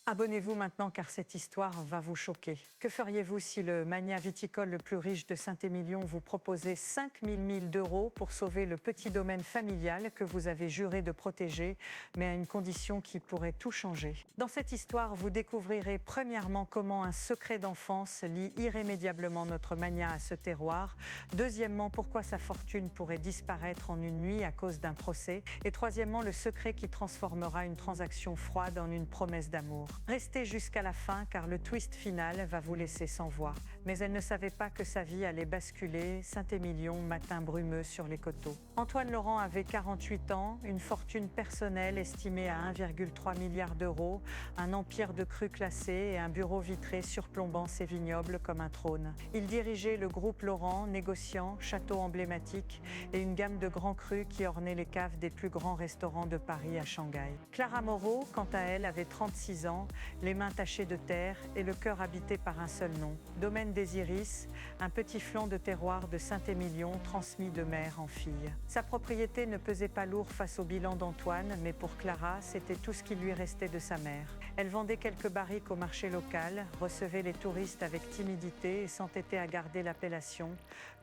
Abonnez-vous maintenant car cette histoire va vous choquer. Que feriez-vous si le magnat viticole le plus riche de Saint-Émilion vous proposait 5 000 d'euros pour sauver le petit domaine familial que vous avez juré de protéger, mais à une condition qui pourrait tout changer? Dans cette histoire, vous découvrirez premièrement comment un secret d'enfance lie irrémédiablement notre magnat à ce terroir, deuxièmement pourquoi sa fortune pourrait disparaître en une nuit à cause d'un procès, et troisièmement le secret qui transformera une transaction froide en une promesse d'amour. Restez jusqu'à la fin car le twist final va vous laisser sans voix. Mais elle ne savait pas que sa vie allait basculer. Saint-Émilion, matin brumeux sur les coteaux. Antoine Laurent avait 48 ans, une fortune personnelle estimée à 1,3 milliard d'euros, un empire de crus classés et un bureau vitré surplombant ses vignobles comme un trône. Il dirigeait le groupe Laurent, négociant, château emblématique et une gamme de grands crus qui ornaient les caves des plus grands restaurants de Paris à Shanghai. Clara Moreau, quant à elle, avait 36 ans, les mains tachées de terre et le cœur habité par un seul nom. Domaine des Iris, un petit flanc de terroir de Saint-Émilion transmis de mère en fille. Sa propriété ne pesait pas lourd face au bilan d'Antoine, mais pour Clara, c'était tout ce qui lui restait de sa mère. Elle vendait quelques barriques au marché local, recevait les touristes avec timidité et s'entêtait à garder l'appellation,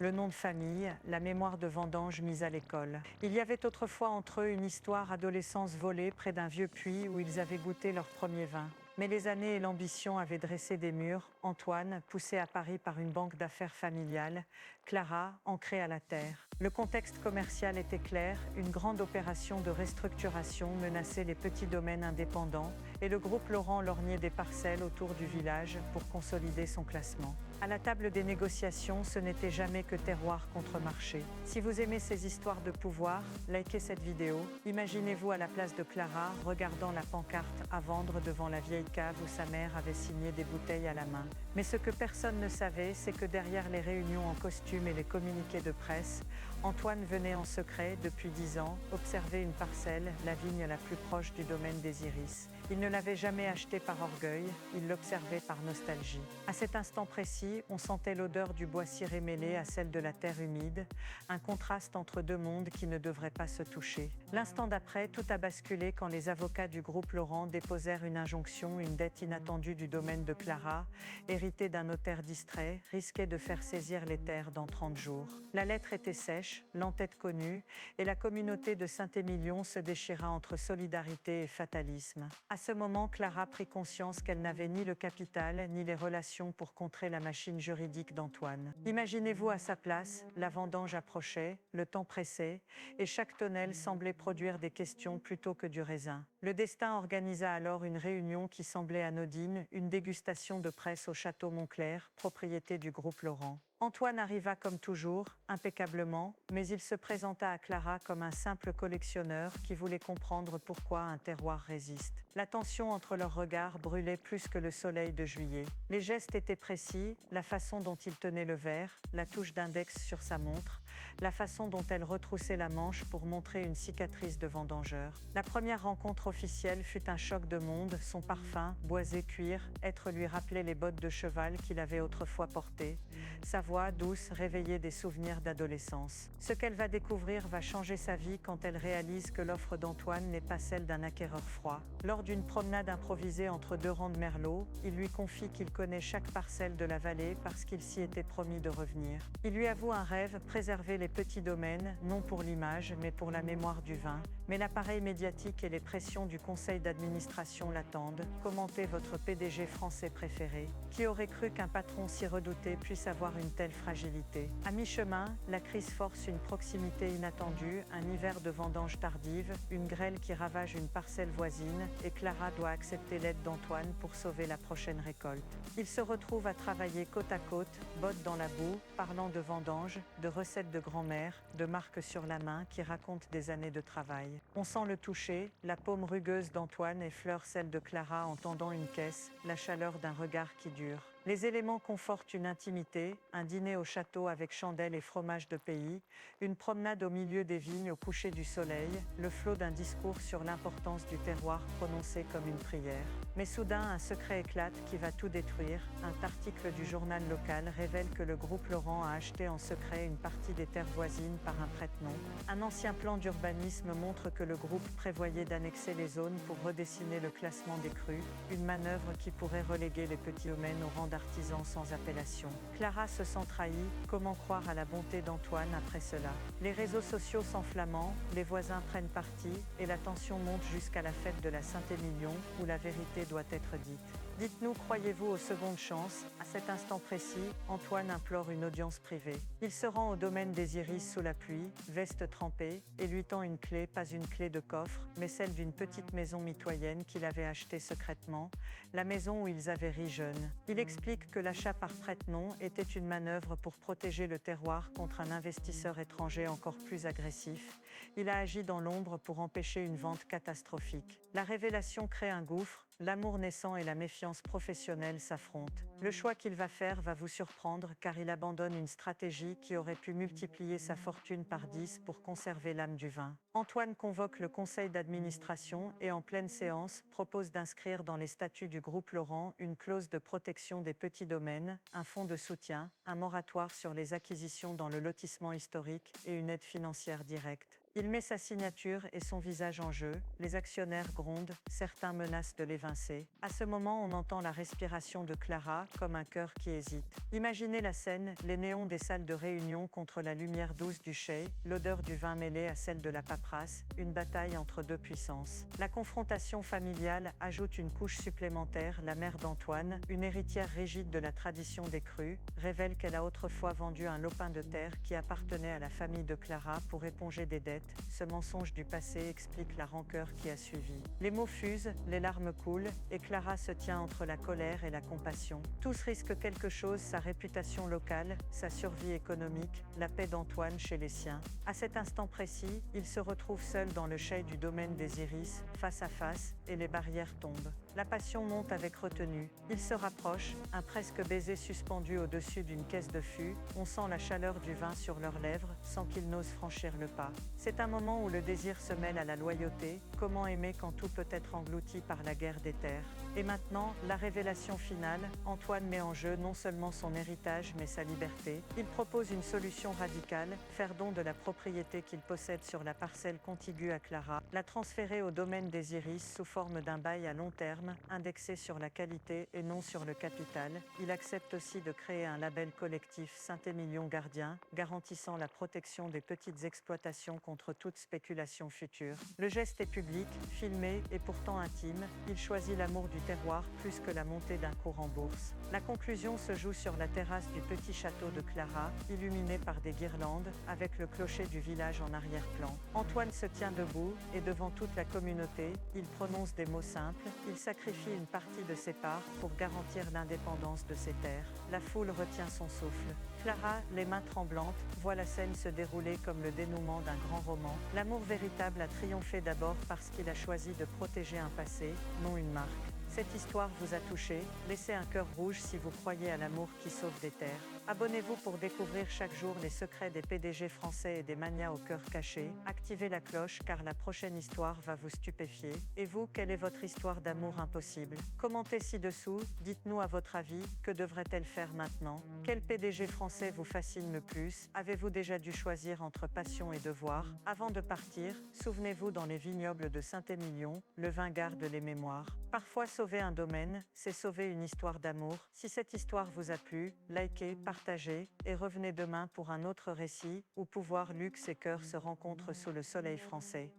le nom de famille, la mémoire de vendange mise à l'école. Il y avait autrefois entre eux une histoire adolescence volée près d'un vieux puits où ils avaient goûté leur premier vin. Mais les années et l'ambition avaient dressé des murs. Antoine, poussé à Paris par une banque d'affaires familiale. Clara, ancrée à la terre. Le contexte commercial était clair. Une grande opération de restructuration menaçait les petits domaines indépendants et le groupe Laurent lorgnait des parcelles autour du village pour consolider son classement. À la table des négociations, ce n'était jamais que terroir contre marché. Si vous aimez ces histoires de pouvoir, likez cette vidéo. Imaginez-vous à la place de Clara, regardant la pancarte à vendre devant la vieille cave où sa mère avait signé des bouteilles à la main. Mais ce que personne ne savait, c'est que derrière les réunions en costume et les communiqués de presse, Antoine venait en secret, depuis 10 ans, observer une parcelle, la vigne la plus proche du domaine des Iris. Il ne l'avait jamais achetée par orgueil, il l'observait par nostalgie. À cet instant précis, on sentait l'odeur du bois ciré mêlée à celle de la terre humide, un contraste entre deux mondes qui ne devraient pas se toucher. L'instant d'après, tout a basculé quand les avocats du groupe Laurent déposèrent une injonction, une dette inattendue du domaine de Clara, héritée d'un notaire distrait, risquait de faire saisir les terres dans 30 jours. La lettre était sèche, l'entête connue, et la communauté de Saint-Émilion se déchira entre solidarité et fatalisme. À ce moment, Clara prit conscience qu'elle n'avait ni le capital, ni les relations pour contrer la machine juridique d'Antoine. Imaginez-vous à sa place, la vendange approchait, le temps pressait, et chaque tonnelle semblait produire des questions plutôt que du raisin. Le destin organisa alors une réunion qui semblait anodine, une dégustation de presse au château Montclair, propriété du groupe Laurent. Antoine arriva comme toujours, impeccablement, mais il se présenta à Clara comme un simple collectionneur qui voulait comprendre pourquoi un terroir résiste. La tension entre leurs regards brûlait plus que le soleil de juillet. Les gestes étaient précis, la façon dont il tenait le verre, la touche d'index sur sa montre, la façon dont elle retroussait la manche pour montrer une cicatrice de vendangeur. La première rencontre officielle fut un choc de monde, son parfum, boisé cuir, être lui rappelait les bottes de cheval qu'il avait autrefois portées. Sa voix douce réveillait des souvenirs d'adolescence. Ce qu'elle va découvrir va changer sa vie quand elle réalise que l'offre d'Antoine n'est pas celle d'un acquéreur froid. Lors d'une promenade improvisée entre deux rangs de merlot, il lui confie qu'il connaît chaque parcelle de la vallée parce qu'il s'y était promis de revenir. Il lui avoue un rêve, préserver les petits domaines, non pour l'image, mais pour la mémoire du vin. Mais l'appareil médiatique et les pressions du conseil d'administration l'attendent. Commentez votre PDG français préféré. Qui aurait cru qu'un patron si redouté puisse avoir une telle fragilité? À mi-chemin, la crise force une proximité inattendue, un hiver de vendange tardive, une grêle qui ravage une parcelle voisine, et Clara doit accepter l'aide d'Antoine pour sauver la prochaine récolte. Ils se retrouvent à travailler côte à côte, bottes dans la boue, parlant de vendange, de recettes de grand-mère, de marques sur la main qui racontent des années de travail. On sent le toucher, la paume rugueuse d'Antoine effleure celle de Clara en tendant une caisse, la chaleur d'un regard qui dure. Les éléments confortent une intimité, un dîner au château avec chandelles et fromage de pays, une promenade au milieu des vignes au coucher du soleil, le flot d'un discours sur l'importance du terroir prononcé comme une prière. Mais soudain, un secret éclate qui va tout détruire. Un article du journal local révèle que le groupe Laurent a acheté en secret une partie des terres voisines par un prête-nom. Un ancien plan d'urbanisme montre que le groupe prévoyait d'annexer les zones pour redessiner le classement des crues, une manœuvre qui pourrait reléguer les petits domaines au rang d'artisans sans appellation. Clara se sent trahie, comment croire à la bonté d'Antoine après cela? Les réseaux sociaux s'enflammant, les voisins prennent parti, et la tension monte jusqu'à la fête de la Saint-Émilion, où la vérité doit être dite. Dites-nous, croyez-vous aux secondes chances? À cet instant précis, Antoine implore une audience privée. Il se rend au domaine des Iris sous la pluie, veste trempée, et lui tend une clé, pas une clé de coffre, mais celle d'une petite maison mitoyenne qu'il avait achetée secrètement, la maison où ils avaient ri jeunes. Il explique que l'achat par prête-nom était une manœuvre pour protéger le terroir contre un investisseur étranger encore plus agressif. Il a agi dans l'ombre pour empêcher une vente catastrophique. La révélation crée un gouffre, l'amour naissant et la méfiance professionnelle s'affrontent. Le choix qu'il va faire va vous surprendre car il abandonne une stratégie qui aurait pu multiplier sa fortune par 10 pour conserver l'âme du vin. Antoine convoque le conseil d'administration et en pleine séance propose d'inscrire dans les statuts du groupe Laurent une clause de protection des petits domaines, un fonds de soutien, un moratoire sur les acquisitions dans le lotissement historique et une aide financière directe. Il met sa signature et son visage en jeu, les actionnaires grondent, certains menacent de l'évincer. À ce moment, on entend la respiration de Clara, comme un cœur qui hésite. Imaginez la scène, les néons des salles de réunion contre la lumière douce du chai, l'odeur du vin mêlée à celle de la paperasse, une bataille entre deux puissances. La confrontation familiale ajoute une couche supplémentaire, la mère d'Antoine, une héritière rigide de la tradition des crus, révèle qu'elle a autrefois vendu un lopin de terre qui appartenait à la famille de Clara pour éponger des dettes. Ce mensonge du passé explique la rancœur qui a suivi. Les mots fusent, les larmes coulent, et Clara se tient entre la colère et la compassion. Tous risquent quelque chose, sa réputation locale, sa survie économique, la paix d'Antoine chez les siens. À cet instant précis, il se retrouve seul dans le chai du domaine des Iris, face à face, et les barrières tombent. La passion monte avec retenue. Ils se rapprochent, un presque baiser suspendu au-dessus d'une caisse de fût. On sent la chaleur du vin sur leurs lèvres, sans qu'ils n'osent franchir le pas. C'est un moment où le désir se mêle à la loyauté. Comment aimer quand tout peut être englouti par la guerre des terres? Et maintenant, la révélation finale. Antoine met en jeu non seulement son héritage, mais sa liberté. Il propose une solution radicale, faire don de la propriété qu'il possède sur la parcelle contiguë à Clara, la transférer au domaine des Iris sous forme d'un bail à long terme, indexé sur la qualité et non sur le capital. Il accepte aussi de créer un label collectif Saint-Émilion Gardien, garantissant la protection des petites exploitations contre toute spéculation future. Le geste est public, filmé et pourtant intime. Il choisit l'amour du terroir plus que la montée d'un cours en bourse. La conclusion se joue sur la terrasse du petit château de Clara, illuminé par des guirlandes, avec le clocher du village en arrière-plan. Antoine se tient debout et devant toute la communauté, il prononce des mots simples. Il sacrifie une partie de ses parts pour garantir l'indépendance de ses terres. La foule retient son souffle. Clara, les mains tremblantes, voit la scène se dérouler comme le dénouement d'un grand roman. L'amour véritable a triomphé d'abord parce qu'il a choisi de protéger un passé, non une marque. Cette histoire vous a touché, laissez un cœur rouge si vous croyez à l'amour qui sauve des terres. Abonnez-vous pour découvrir chaque jour les secrets des PDG français et des manias au cœur caché. Activez la cloche car la prochaine histoire va vous stupéfier. Et vous, quelle est votre histoire d'amour impossible? Commentez ci-dessous, dites-nous à votre avis, que devrait-elle faire maintenant? Quel PDG français vous fascine le plus? Avez-vous déjà dû choisir entre passion et devoir? Avant de partir, souvenez-vous dans les vignobles de Saint-Émilion, le vin garde les mémoires. Parfois sauver un domaine, c'est sauver une histoire d'amour. Si cette histoire vous a plu, likez, partagez et revenez demain pour un autre récit où pouvoir, luxe et cœur se rencontrent sous le soleil français.